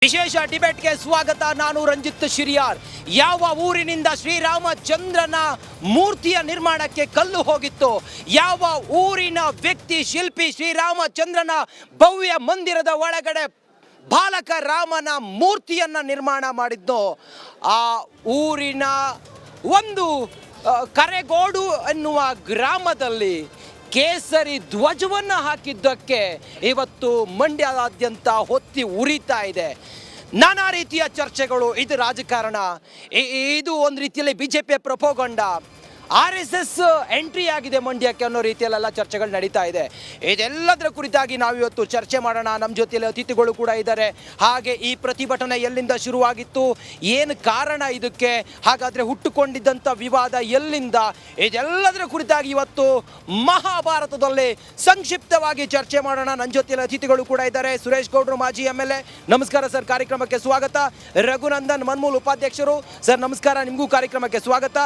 ವಿಶೇಷ ಡಿಬೇಟ್ಗೆ ಸ್ವಾಗತ. ನಾನು ರಂಜಿತ್ ಶಿರಿಯಾರ್. ಯಾವ ಊರಿನಿಂದ ಶ್ರೀರಾಮಚಂದ್ರನ ಮೂರ್ತಿಯ ನಿರ್ಮಾಣಕ್ಕೆ ಕಲ್ಲು ಹೋಗಿತ್ತು, ಯಾವ ಊರಿನ ವ್ಯಕ್ತಿ ಶಿಲ್ಪಿ ಶ್ರೀರಾಮಚಂದ್ರನ ಭವ್ಯ ಮಂದಿರದ ಒಳಗಡೆ ಬಾಲಕ ರಾಮನ ಮೂರ್ತಿಯನ್ನ ನಿರ್ಮಾಣ ಮಾಡಿದ್ದು, ಆ ಊರಿನ ಒಂದು ಕರೆಗೋಡು ಎನ್ನುವ ಗ್ರಾಮದಲ್ಲಿ ಕೇಸರಿ ಧ್ವಜವನ್ನು ಹಾಕಿದ್ದಕ್ಕೆ ಇವತ್ತು ಮಂಡ್ಯದಾದ್ಯಂತ ಹೊತ್ತಿ ಉರಿತಾ ಇದೆ. ನಾನಾ ರೀತಿಯ ಚರ್ಚೆಗಳು. ಇದು ರಾಜಕಾರಣ, ಇದು ಒಂದು ರೀತಿಯಲ್ಲಿ ಬಿಜೆಪಿಯ ಪ್ರೊಪೋಗಂಡ, RSS ಎಂಟ್ರಿ ಆಗಿದೆ ಮಂಡ್ಯಕ್ಕೆ ಅನ್ನೋ ರೀತಿಯಲ್ಲೆಲ್ಲ ಚರ್ಚೆಗಳು ನಡೀತಾ ಇದೆ. ಇದೆಲ್ಲದರ ಕುರಿತಾಗಿ ನಾವಿವತ್ತು ಚರ್ಚೆ ಮಾಡೋಣ. ನಮ್ಮ ಜೊತೆಯಲ್ಲಿ ಅತಿಥಿಗಳು ಕೂಡ ಇದ್ದಾರೆ. ಹಾಗೆ ಈ ಪ್ರತಿಭಟನೆ ಎಲ್ಲಿಂದ ಶುರುವಾಗಿತ್ತು, ಏನು ಕಾರಣ ಇದಕ್ಕೆ, ಹಾಗಾದರೆ ಹುಟ್ಟುಕೊಂಡಿದ್ದಂಥ ವಿವಾದ ಎಲ್ಲಿಂದ, ಇದೆಲ್ಲದರ ಕುರಿತಾಗಿ ಇವತ್ತು ಮಹಾಭಾರತದಲ್ಲಿ ಸಂಕ್ಷಿಪ್ತವಾಗಿ ಚರ್ಚೆ ಮಾಡೋಣ. ನನ್ನ ಜೊತೆಯಲ್ಲಿ ಅತಿಥಿಗಳು ಕೂಡ ಇದ್ದಾರೆ. ಸುರೇಶ್ ಗೌಡ್ರು, ಮಾಜಿ MLA, ನಮಸ್ಕಾರ ಸರ್, ಕಾರ್ಯಕ್ರಮಕ್ಕೆ ಸ್ವಾಗತ. ರಘುನಂದನ್ ಮನ್ಮೂಲ್, ಉಪಾಧ್ಯಕ್ಷರು, ಸರ್ ನಮಸ್ಕಾರ, ನಿಮಗೂ ಕಾರ್ಯಕ್ರಮಕ್ಕೆ ಸ್ವಾಗತ.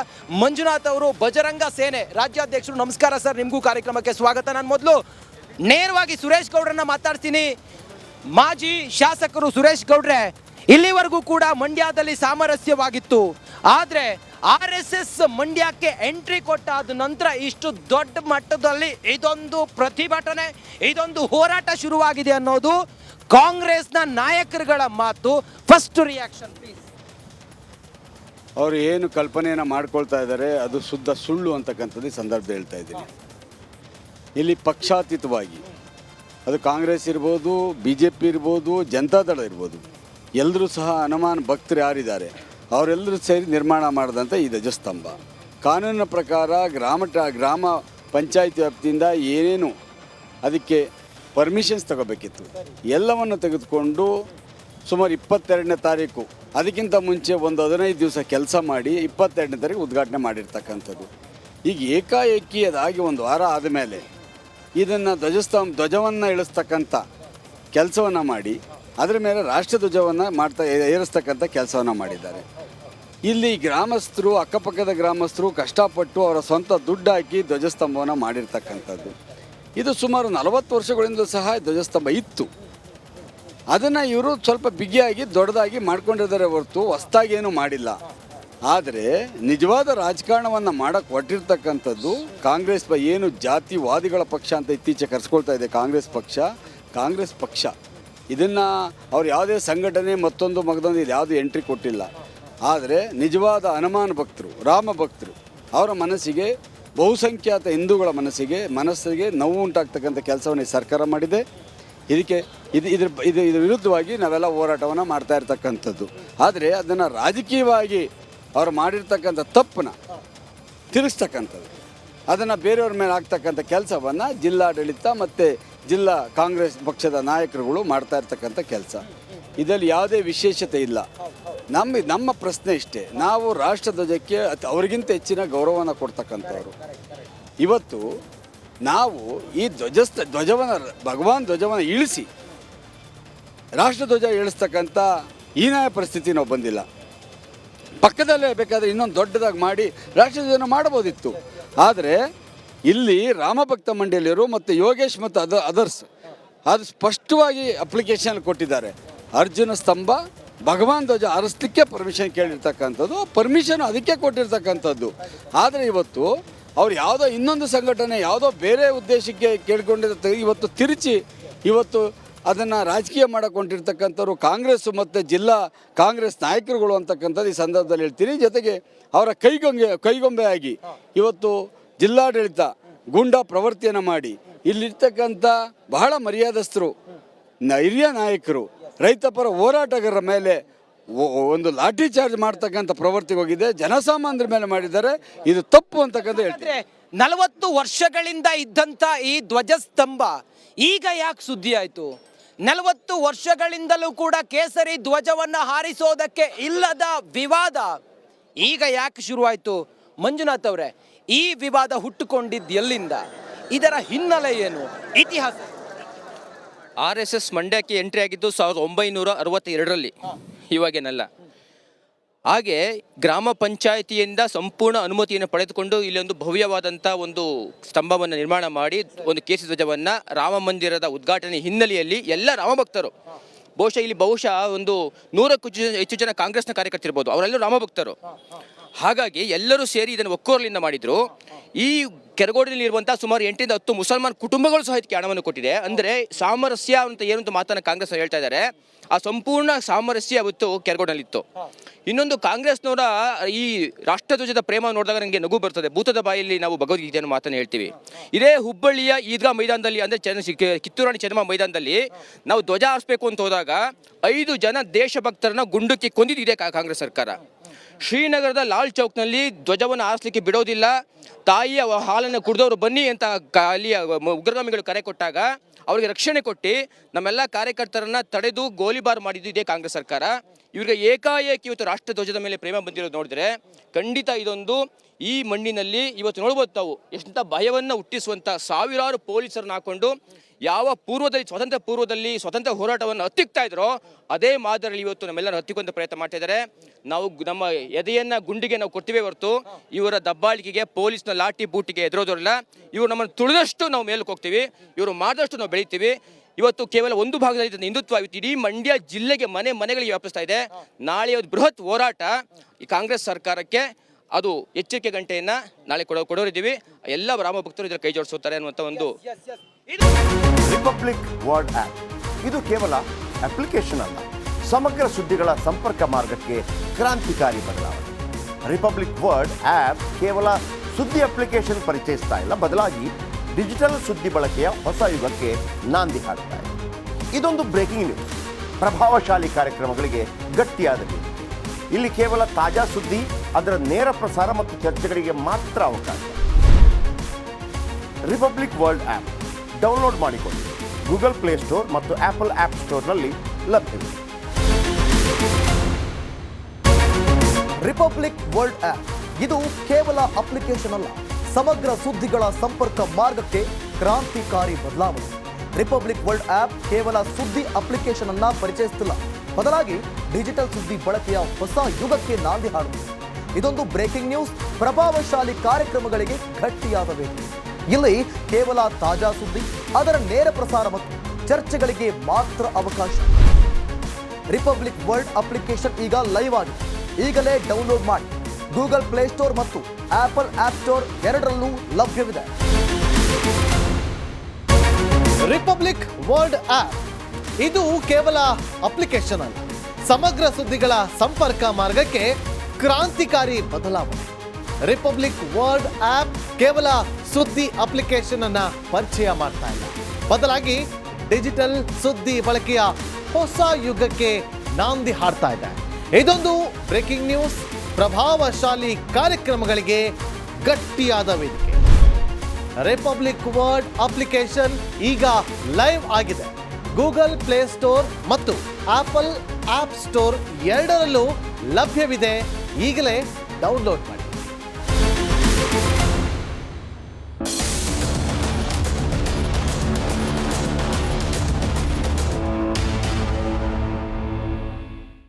ಮಂಜುನಾಥ್ ಅವರು, ಬಜರಂಗ ಸೇನೆ ರಾಜ್ಯಾಧ್ಯಕ್ಷರು, ನಮಸ್ಕಾರ ಸರ್, ನಿಮಗೂ ಕಾರ್ಯಕ್ರಮಕ್ಕೆ ಸ್ವಾಗತ. ನಾನು ಮೊದಲು ನೇರವಾಗಿ ಸುರೇಶ್ ಗೌಡ್ರನ್ನ ಮಾತಾಡ್ತೀನಿ. ಮಾಜಿ ಶಾಸಕರು ಸುರೇಶ್ ಗೌಡ್ರೆ, ಇಲ್ಲಿವರೆಗೂ ಕೂಡ ಮಂಡ್ಯದಲ್ಲಿ ಸಾಮರಸ್ಯವಾಗಿತ್ತು, ಆದರೆ RSS ಮಂಡ್ಯಕ್ಕೆ ಎಂಟ್ರಿ ಕೊಟ್ಟಾದ ನಂತರ ಇಷ್ಟು ದೊಡ್ಡ ಮಟ್ಟದಲ್ಲಿ ಇದೊಂದು ಪ್ರತಿಭಟನೆ, ಇದೊಂದು ಹೋರಾಟ ಶುರುವಾಗಿದೆ ಅನ್ನೋದು ಕಾಂಗ್ರೆಸ್ನ ನಾಯಕರುಗಳ ಮಾತು. First reaction please. ಅವರು ಏನು ಕಲ್ಪನೆಯನ್ನು ಮಾಡ್ಕೊಳ್ತಾ ಇದ್ದಾರೆ ಅದು ಶುದ್ಧ ಸುಳ್ಳು ಅಂತಕ್ಕಂಥದ್ದು ಈ ಸಂದರ್ಭ ಹೇಳ್ತಾ ಇದ್ದೀನಿ. ಇಲ್ಲಿ ಪಕ್ಷಾತೀತವಾಗಿ ಅದು ಕಾಂಗ್ರೆಸ್ ಇರ್ಬೋದು, BJP ಇರ್ಬೋದು, ಜನತಾದಳ ಇರ್ಬೋದು, ಎಲ್ಲರೂ ಸಹ ಹನುಮಾನ್ ಭಕ್ತರು ಯಾರಿದ್ದಾರೆ ಅವರೆಲ್ಲರೂ ಸೇರಿ ನಿರ್ಮಾಣ ಮಾಡಿದಂಥ ಈ ಧ್ವಜಸ್ತಂಭ ಕಾನೂನಿನ ಪ್ರಕಾರ ಗ್ರಾಮ ಪಂಚಾಯತಿ ವ್ಯಾಪ್ತಿಯಿಂದ ಏನೇನು ಅದಕ್ಕೆ ಪರ್ಮಿಷನ್ಸ್ ತಗೋಬೇಕಿತ್ತು ಎಲ್ಲವನ್ನು ತೆಗೆದುಕೊಂಡು ಸುಮಾರು 22ನೇ ತಾರೀಕು, ಅದಕ್ಕಿಂತ ಮುಂಚೆ ಒಂದು 15 ದಿವಸ ಕೆಲಸ ಮಾಡಿ 22ನೇ ತಾರೀಕು ಉದ್ಘಾಟನೆ ಮಾಡಿರ್ತಕ್ಕಂಥದ್ದು. ಈಗ ಏಕಾಏಕಿ ಅದಾಗಿ ಒಂದು ವಾರ ಆದಮೇಲೆ ಇದನ್ನು ಧ್ವಜವನ್ನು ಇಳಿಸ್ತಕ್ಕಂಥ ಕೆಲಸವನ್ನು ಮಾಡಿ ಅದರ ಮೇಲೆ ರಾಷ್ಟ್ರಧ್ವಜವನ್ನು ಏರಿಸ್ತಕ್ಕಂಥ ಕೆಲಸವನ್ನು ಮಾಡಿದ್ದಾರೆ. ಇಲ್ಲಿ ಗ್ರಾಮಸ್ಥರು, ಅಕ್ಕಪಕ್ಕದ ಗ್ರಾಮಸ್ಥರು ಕಷ್ಟಪಟ್ಟು ಅವರ ಸ್ವಂತ ದುಡ್ಡು ಹಾಕಿ ಧ್ವಜಸ್ತಂಭವನ್ನು ಮಾಡಿರ್ತಕ್ಕಂಥದ್ದು. ಇದು ಸುಮಾರು 40 ವರ್ಷಗಳಿಂದ ಸಹ ಧ್ವಜಸ್ತಂಭ ಇತ್ತು. ಅದನ್ನು ಇವರು ಸ್ವಲ್ಪ ಬಿಗಿಯಾಗಿ ದೊಡ್ಡದಾಗಿ ಮಾಡ್ಕೊಂಡಿದ್ದಾರೆ ಹೊರತು ಹೊಸ್ದಾಗಿ ಏನೂ ಮಾಡಿಲ್ಲ. ಆದರೆ ನಿಜವಾದ ರಾಜಕಾರಣವನ್ನು ಮಾಡೋಕ್ಕೆ ಹೊರಟಿರ್ತಕ್ಕಂಥದ್ದು ಕಾಂಗ್ರೆಸ್ ಏನು ಜಾತಿವಾದಿಗಳ ಪಕ್ಷ ಅಂತ ಇತ್ತೀಚೆಗೆ ಕರೆಸ್ಕೊಳ್ತಾ ಇದೆ ಕಾಂಗ್ರೆಸ್ ಪಕ್ಷ. ಇದನ್ನು ಅವ್ರು ಯಾವುದೇ ಸಂಘಟನೆ ಮತ್ತೊಂದು ಇದು ಯಾವುದೇ ಎಂಟ್ರಿ ಕೊಟ್ಟಿಲ್ಲ. ಆದರೆ ನಿಜವಾದ ಹನುಮಾನ್ ಭಕ್ತರು, ರಾಮ ಭಕ್ತರು, ಅವರ ಮನಸ್ಸಿಗೆ, ಬಹುಸಂಖ್ಯಾತ ಹಿಂದೂಗಳ ಮನಸ್ಸಿಗೆ ನೋವು ಉಂಟಾಗ್ತಕ್ಕಂಥ ಕೆಲಸವನ್ನು ಸರ್ಕಾರ ಮಾಡಿದೆ. ಇದ್ರ ವಿರುದ್ಧವಾಗಿ ನಾವೆಲ್ಲ ಹೋರಾಟವನ್ನು ಮಾಡ್ತಾ ಇರ್ತಕ್ಕಂಥದ್ದು. ಆದರೆ ಅದನ್ನು ರಾಜಕೀಯವಾಗಿ ಅವ್ರು ಮಾಡಿರ್ತಕ್ಕಂಥ ತಪ್ಪನ್ನ ತಿರುಗಿಸ್ತಕ್ಕಂಥದ್ದು, ಅದನ್ನು ಬೇರೆಯವ್ರ ಮೇಲೆ ಆಗ್ತಕ್ಕಂಥ ಕೆಲಸವನ್ನು ಜಿಲ್ಲಾಡಳಿತ ಮತ್ತು ಜಿಲ್ಲಾ ಕಾಂಗ್ರೆಸ್ ಪಕ್ಷದ ನಾಯಕರುಗಳು ಮಾಡ್ತಾ ಇರ್ತಕ್ಕಂಥ ಕೆಲಸ. ಇದರಲ್ಲಿ ಯಾವುದೇ ವಿಶೇಷತೆ ಇಲ್ಲ. ನಮ್ಮ ಪ್ರಶ್ನೆ ಇಷ್ಟೇ, ನಾವು ರಾಷ್ಟ್ರಧ್ವಜಕ್ಕೆ ಅವ್ರಿಗಿಂತ ಹೆಚ್ಚಿನ ಗೌರವವನ್ನು ಕೊಡ್ತಕ್ಕಂಥವ್ರು. ಇವತ್ತು ನಾವು ಈ ಭಗವಾನ್ ಧ್ವಜವನ್ನು ಇಳಿಸಿ ರಾಷ್ಟ್ರಧ್ವಜ ಇಳಿಸ್ತಕ್ಕಂಥ ಹೀನಾಯ ಪರಿಸ್ಥಿತಿ ನಾವು ಬಂದಿಲ್ಲ. ಪಕ್ಕದಲ್ಲೇ ಬೇಕಾದರೆ ಇನ್ನೊಂದು ದೊಡ್ಡದಾಗಿ ಮಾಡಿ ರಾಷ್ಟ್ರಧ್ವಜನ ಮಾಡ್ಬೋದಿತ್ತು. ಆದರೆ ಇಲ್ಲಿ ರಾಮಭಕ್ತ ಮಂಡಳಿಯರು ಮತ್ತು ಯೋಗೇಶ್ ಮತ್ತು ಅದರ್ಸ್ ಅದು ಸ್ಪಷ್ಟವಾಗಿ ಅಪ್ಲಿಕೇಶನ್ ಕೊಟ್ಟಿದ್ದಾರೆ. ಅರ್ಜುನ ಸ್ತಂಭ, ಭಗವಾನ್ ಧ್ವಜ ಹಾರಿಸ್ಲಿಕ್ಕೆ ಪರ್ಮಿಷನ್ ಕೇಳಿರ್ತಕ್ಕಂಥದ್ದು, ಪರ್ಮಿಷನ್ ಅದಕ್ಕೆ ಕೊಟ್ಟಿರ್ತಕ್ಕಂಥದ್ದು. ಆದರೆ ಇವತ್ತು ಅವ್ರು ಯಾವುದೋ ಇನ್ನೊಂದು ಸಂಘಟನೆ ಯಾವುದೋ ಬೇರೆ ಉದ್ದೇಶಕ್ಕೆ ಕೇಳ್ಕೊಂಡಿರ್ತ ಇವತ್ತು ತಿರುಚಿ ಇವತ್ತು ಅದನ್ನು ರಾಜಕೀಯ ಮಾಡಿಕೊಂಡಿರ್ತಕ್ಕಂಥವ್ರು ಕಾಂಗ್ರೆಸ್ಸು ಮತ್ತು ಜಿಲ್ಲಾ ಕಾಂಗ್ರೆಸ್ ನಾಯಕರುಗಳು ಅಂತಕ್ಕಂಥದ್ದು ಈ ಸಂದರ್ಭದಲ್ಲಿ ಹೇಳ್ತೀನಿ. ಜೊತೆಗೆ ಅವರ ಕೈಗೊಂಬೆಯಾಗಿ ಇವತ್ತು ಜಿಲ್ಲಾಡಳಿತ ಗೂಂಡಾ ಪ್ರವೃತ್ತಿಯನ್ನು ಮಾಡಿ ಇಲ್ಲಿರ್ತಕ್ಕಂಥ ಬಹಳ ಮರ್ಯಾದಸ್ಥರು, ಹಿರಿಯ ನಾಯಕರು, ರೈತಪರ ಹೋರಾಟಗಾರರ ಮೇಲೆ ಒಂದು ಲಾಠಿ ಚಾರ್ಜ್ ಮಾಡ್ತಕ್ಕಂಥ ಪ್ರವೃತ್ತಿಗೆ ಹೋಗಿದೆ. ಜನಸಾಮಾನ್ಯರ ಮೇಲೆ ಮಾಡಿದ್ದಾರೆ. ಇದು ತಪ್ಪು ಅಂತಕ್ಕಂಥ ಹೇಳ್ತಾರೆ. 40 ವರ್ಷಗಳಿಂದ ಇದ್ದಂಥ ಈ ಧ್ವಜಸ್ತಂಭ ಈಗ ಯಾಕೆ ಸುದ್ದಿ ಆಯಿತು? 40 ವರ್ಷಗಳಿಂದಲೂ ಕೂಡ ಕೇಸರಿ ಧ್ವಜವನ್ನು ಹಾರಿಸೋದಕ್ಕೆ ಇಲ್ಲದ ವಿವಾದ ಈಗ ಯಾಕೆ ಶುರುವಾಯಿತು? ಮಂಜುನಾಥ್ ಅವರೇ, ಈ ವಿವಾದ ಹುಟ್ಟುಕೊಂಡಿದ್ದು ಎಲ್ಲಿಂದ? ಇದರ ಹಿನ್ನೆಲೆ ಏನು, ಇತಿಹಾಸ? RSS ಮಂಡ್ಯಕ್ಕೆ ಎಂಟ್ರಿ ಆಗಿದ್ದು 1962ರಲ್ಲಿ, ಇವಾಗೇನಲ್ಲ. ಹಾಗೆ ಗ್ರಾಮ ಪಂಚಾಯಿತಿಯಿಂದ ಸಂಪೂರ್ಣ ಅನುಮತಿಯನ್ನು ಪಡೆದುಕೊಂಡು ಇಲ್ಲೊಂದು ಭವ್ಯವಾದಂಥ ಒಂದು ಸ್ತಂಭವನ್ನು ನಿರ್ಮಾಣ ಮಾಡಿ ಒಂದು ಕೇಸರಿ ಧ್ವಜವನ್ನು ರಾಮ ಮಂದಿರದ ಉದ್ಘಾಟನೆ ಹಿನ್ನೆಲೆಯಲ್ಲಿ ಎಲ್ಲ ರಾಮಭಕ್ತರು ಬಹುಶಃ ಒಂದು 100ಕ್ಕೂ ಹೆಚ್ಚು ಜನ ಕಾಂಗ್ರೆಸ್ನ ಕಾರ್ಯಕರ್ತರಿರ್ಬೋದು, ಅವರೆಲ್ಲರೂ ರಾಮಭಕ್ತರು. ಹಾಗಾಗಿ ಎಲ್ಲರೂ ಸೇರಿ ಇದನ್ನು ಒಕ್ಕೋರಲಿಂದ ಮಾಡಿದ್ರು. ಈ ಕೆರಗೋಡಿನಲ್ಲಿ ಇರುವಂಥ ಸುಮಾರು 8 ರಿಂದ 10 ಮುಸಲ್ಮಾನ್ ಕುಟುಂಬಗಳು ಸಹ ಇದಕ್ಕೆ ಹಣವನ್ನು ಕೊಟ್ಟಿದೆ. ಅಂದರೆ ಸಾಮರಸ್ಯ ಅಂತ ಏನು ಅಂತ ಮಾತನ್ನು ಕಾಂಗ್ರೆಸ್ ಹೇಳ್ತಾ ಇದ್ದಾರೆ, ಆ ಸಂಪೂರ್ಣ ಸಾಮರಸ್ಯ ಅವತ್ತು ಕೆರಗೋಡಿನಲ್ಲಿತ್ತು. ಇನ್ನೊಂದು ಕಾಂಗ್ರೆಸ್ನವರ ಈ ರಾಷ್ಟ್ರಧ್ವಜದ ಪ್ರೇಮ ನೋಡಿದಾಗ ನನಗೆ ನಗು ಬರ್ತದೆ. ಭೂತದ ಬಾಯಲ್ಲಿ ನಾವು ಭಗವದ್ಗೀತೆಯನ್ನು ಮಾತನ್ನು ಹೇಳ್ತೀವಿ. ಇದೇ ಹುಬ್ಬಳ್ಳಿಯ ಈದ್ಗಾ ಮೈದಾನದಲ್ಲಿ, ಅಂದರೆ ಕಿತ್ತೂರಾಣಿ ಚೆನ್ನಮ್ಮ ಮೈದಾನದಲ್ಲಿ ನಾವು ಧ್ವಜ ಹಾರಿಸಬೇಕು ಅಂತ ಹೋದಾಗ 5 ಜನ ದೇಶಭಕ್ತರನ್ನ ಗುಂಡುಕ್ಕಿ ಕೊಂದಿದೆ ಕಾಂಗ್ರೆಸ್ ಸರ್ಕಾರ. ಶ್ರೀನಗರದ ಲಾಲ್ ಚೌಕ್ನಲ್ಲಿ ಧ್ವಜವನ್ನು ಹಾರಿಸಲಿಕ್ಕೆ ಬಿಡೋದಿಲ್ಲ, ತಾಯಿಯ ಹಾಲನ್ನು ಕುಡಿದವರು ಬನ್ನಿ ಅಂತ ಅಲ್ಲಿಯ ಉಗ್ರಗಾಮಿಗಳು ಕರೆ ಕೊಟ್ಟಾಗ ಅವರಿಗೆ ರಕ್ಷಣೆ ಕೊಟ್ಟು ನಮ್ಮೆಲ್ಲ ಕಾರ್ಯಕರ್ತರನ್ನ ತಡೆದು ಗೋಲಿಬಾರ್ ಮಾಡಿದ್ದು ಇದೇ ಕಾಂಗ್ರೆಸ್ ಸರ್ಕಾರ. ಇವರಿಗೆ ಏಕಾಏಕಿ ಇವತ್ತು ರಾಷ್ಟ್ರಧ್ವಜದ ಮೇಲೆ ಪ್ರೇಮ ಬಂದಿರೋದು ನೋಡಿದ್ರೆ ಖಂಡಿತ ಇದೊಂದು ಈ ಮಣ್ಣಿನಲ್ಲಿ ಇವತ್ತು ನೋಡ್ಬೋದು ತಾವು ಎಷ್ಟು ಭಯವನ್ನು ಹುಟ್ಟಿಸುವಂಥ ಸಾವಿರಾರು ಪೊಲೀಸರನ್ನ ಹಾಕೊಂಡು ಯಾವ ಸ್ವಾತಂತ್ರ್ಯ ಪೂರ್ವದಲ್ಲಿ ಸ್ವಾತಂತ್ರ್ಯ ಹೋರಾಟವನ್ನು ಹತ್ತಿಕ್ತಾ ಇದ್ರೋ ಅದೇ ಮಾದರಿಯಲ್ಲಿ ಇವತ್ತು ನಮ್ಮೆಲ್ಲರೂ ಹತ್ತಿಕ್ಕುವಂಥ ಪ್ರಯತ್ನ ಮಾಡ್ತಾ ಇದ್ದಾರೆ. ನಾವು ನಮ್ಮ ಎದೆಯನ್ನು ಗುಂಡಿಗೆ ನಾವು ಕೊಡ್ತೀವಿ ಹೊರತು ಇವರ ದಬ್ಬಾಳಿಕೆಗೆ ಪೊಲೀಸ್ನ ಲಾಠಿ ಬೂಟಿಗೆ ಎದುರೋದಿಲ್ಲ. ಇವರು ನಮ್ಮನ್ನು ತುಳಿದಷ್ಟು ನಾವು ಮೇಲಕ್ಕೆ ಹೋಗ್ತೀವಿ, ಇವರು ಮಾಡಿದಷ್ಟು ನಾವು ಬೆಳಿತೀವಿ. ಇವತ್ತು ಕೇವಲ ಒಂದು ಭಾಗದಲ್ಲಿ ಹಿಂದುತ್ವ ಇವತ್ತು ಇಡೀ ಮಂಡ್ಯ ಜಿಲ್ಲೆಗೆ ಮನೆಗಳಿಗೆ ವ್ಯಾಪಿಸ್ತಾ ಇದೆ. ನಾಳೆ ಬೃಹತ್ ಹೋರಾಟ ಈ ಕಾಂಗ್ರೆಸ್ ಸರ್ಕಾರಕ್ಕೆ, ಅದು ಎಚ್ಚರಿಕೆ ಗಂಟೆಯನ್ನು ನಾಳೆ ಕೊಡೋರಿದ್ದೀವಿ. ಎಲ್ಲ ರಾಮ ಭಕ್ತರು ಇದರ ಕೈ ಜೋಡಿಸುತ್ತಾರೆ ಅನ್ನುವಂಥ ಒಂದು ರಿಪಬ್ಲಿಕ್ ವರ್ಲ್ಡ್ ಆ್ಯಪ್ ಇದು ಕೇವಲ ಅಪ್ಲಿಕೇಶನ್ ಅಲ್ಲ, ಸಮಗ್ರ ಸುದ್ದಿಗಳ ಸಂಪರ್ಕ ಮಾರ್ಗಕ್ಕೆ ಕ್ರಾಂತಿಕಾರಿ ಬದಲಾವಣೆ. ರಿಪಬ್ಲಿಕ್ ವರ್ಲ್ಡ್ ಆ್ಯಪ್ ಕೇವಲ ಸುದ್ದಿ ಅಪ್ಲಿಕೇಶನ್ ಪರಿಚಯಿಸ್ತಾ ಇಲ್ಲ, ಬದಲಾಗಿ ಡಿಜಿಟಲ್ ಸುದ್ದಿ ಬಳಕೆಯ ಹೊಸ ಯುಗಕ್ಕೆ ನಾಂದಿ ಹಾಡ್ತಾ ಇದೆ. ಇದೊಂದು ಬ್ರೇಕಿಂಗ್ ನ್ಯೂಸ್, ಪ್ರಭಾವಶಾಲಿ ಕಾರ್ಯಕ್ರಮಗಳಿಗೆ ಗಟ್ಟಿಯಾದ ವೇದಿಕೆ. ಇಲ್ಲಿ ಕೇವಲ ತಾಜಾ ಸುದ್ದಿ, ಅದರ ನೇರ ಪ್ರಸಾರ ಮತ್ತು ಚರ್ಚೆಗಳಿಗೆ ಮಾತ್ರ ಅವಕಾಶ. ರಿಪಬ್ಲಿಕ್ ವರ್ಲ್ಡ್ ಆ್ಯಪ್ ಡೌನ್ಲೋಡ್ ಮಾಡಿಕೊಳ್ಳಿ. ಗೂಗಲ್ ಪ್ಲೇಸ್ಟೋರ್ ಮತ್ತು ಆಪಲ್ ಆ್ಯಪ್ ಸ್ಟೋರ್ನಲ್ಲಿ ಲಭ್ಯವಿದೆ. ರಿಪಬ್ಲಿಕ್ ವರ್ಲ್ಡ್ ಆ್ಯಪ್ ಇದು ಕೇವಲ ಅಪ್ಲಿಕೇಶನ್ ಅಲ್ಲ, ಸಮಗ್ರ ಸುದ್ದಿಗಳ ಸಂಪರ್ಕ ಮಾರ್ಗಕ್ಕೆ ಕ್ರಾಂತಿಕಾರಿ ಬದಲಾವಣೆ. ರಿಪಬ್ಲಿಕ್ ವರ್ಲ್ಡ್ ಆ್ಯಪ್ ಕೇವಲ ಸುದ್ದಿ ಅಪ್ಲಿಕೇಶನ್ ಅನ್ನ ಪರಿಚಯಿಸುತ್ತಿಲ್ಲ, ಬದಲಾಗಿ ಡಿಜಿಟಲ್ ಸುದ್ದಿ ಬಳಕೆಯ ಹೊಸ ಯುಗಕ್ಕೆ ನಾಂದಿ ಹಾಡುತ್ತದೆ. ಇದೊಂದು ಬ್ರೇಕಿಂಗ್ ನ್ಯೂಸ್, ಪ್ರಭಾವಶಾಲಿ ಕಾರ್ಯಕ್ರಮಗಳಿಗೆ ಗಟ್ಟಿಯಾದ ವೇದಿಕೆ. ಇಲ್ಲಿ ಕೇವಲ ತಾಜಾ ಸುದ್ದಿ, ಅದರ ನೇರ ಪ್ರಸಾರ ಮತ್ತು ಚರ್ಚೆಗಳಿಗೆ ಮಾತ್ರ ಅವಕಾಶ. ರಿಪಬ್ಲಿಕ್ ವರ್ಲ್ಡ್ ಅಪ್ಲಿಕೇಶನ್ ಈಗ ಲೈವ್ ಆಗಿದೆ. ಈಗಲೇ ಡೌನ್ಲೋಡ್ ಮಾಡಿ. ಗೂಗಲ್ ಪ್ಲೇಸ್ಟೋರ್ ಮತ್ತು ಆಪಲ್ ಆಪ್ ಸ್ಟೋರ್ ಎರಡರಲ್ಲೂ ಲಭ್ಯವಿದೆ. ರಿಪಬ್ಲಿಕ್ ವರ್ಲ್ಡ್ ಆಪ್ ಇದು ಕೇವಲ ಅಪ್ಲಿಕೇಶನ್ ಅಲ್ಲ, ಸಮಗ್ರ ಸುದ್ದಿಗಳ ಸಂಪರ್ಕ ಮಾರ್ಗಕ್ಕೆ ಕ್ರಾಂತಿಕಾರಿ ಬದಲಾವಣೆ. ರಿಪಬ್ಲಿಕ್ ವರ್ಲ್ಡ್ ಆಪ್ ಕೇವಲ ಸುದ್ದಿ ಅಪ್ಲಿಕೇಶನ್ ಅನ್ನ ಪರಿಚಯ ಮಾಡ್ತಾ ಇಲ್ಲ, ಬದಲಾಗಿ ಡಿಜಿಟಲ್ ಸುದ್ದಿ ಬಳಕೆಯ ಹೊಸ ಯುಗಕ್ಕೆ ನಾಂದಿ ಹಾಡ್ತಾ ಇದೆ. ಇದೊಂದು ಬ್ರೇಕಿಂಗ್ ನ್ಯೂಸ್, ಪ್ರಭಾವಶಾಲಿ ಕಾರ್ಯಕ್ರಮಗಳಿಗೆ ಗಟ್ಟಿಯಾದ ವೇದಿಕೆ. ರಿಪಬ್ಲಿಕ್ ವರ್ಲ್ಡ್ ಅಪ್ಲಿಕೇಶನ್ ಈಗ ಲೈವ್ ಆಗಿದೆ. ಗೂಗಲ್ ಪ್ಲೇಸ್ಟೋರ್ ಮತ್ತು ಆಪಲ್ ಆಪ್ ಸ್ಟೋರ್ ಎರಡರಲ್ಲೂ ಲಭ್ಯವಿದೆ. ಈಗಲೇ ಡೌನ್ಲೋಡ್ ಮಾಡಿ.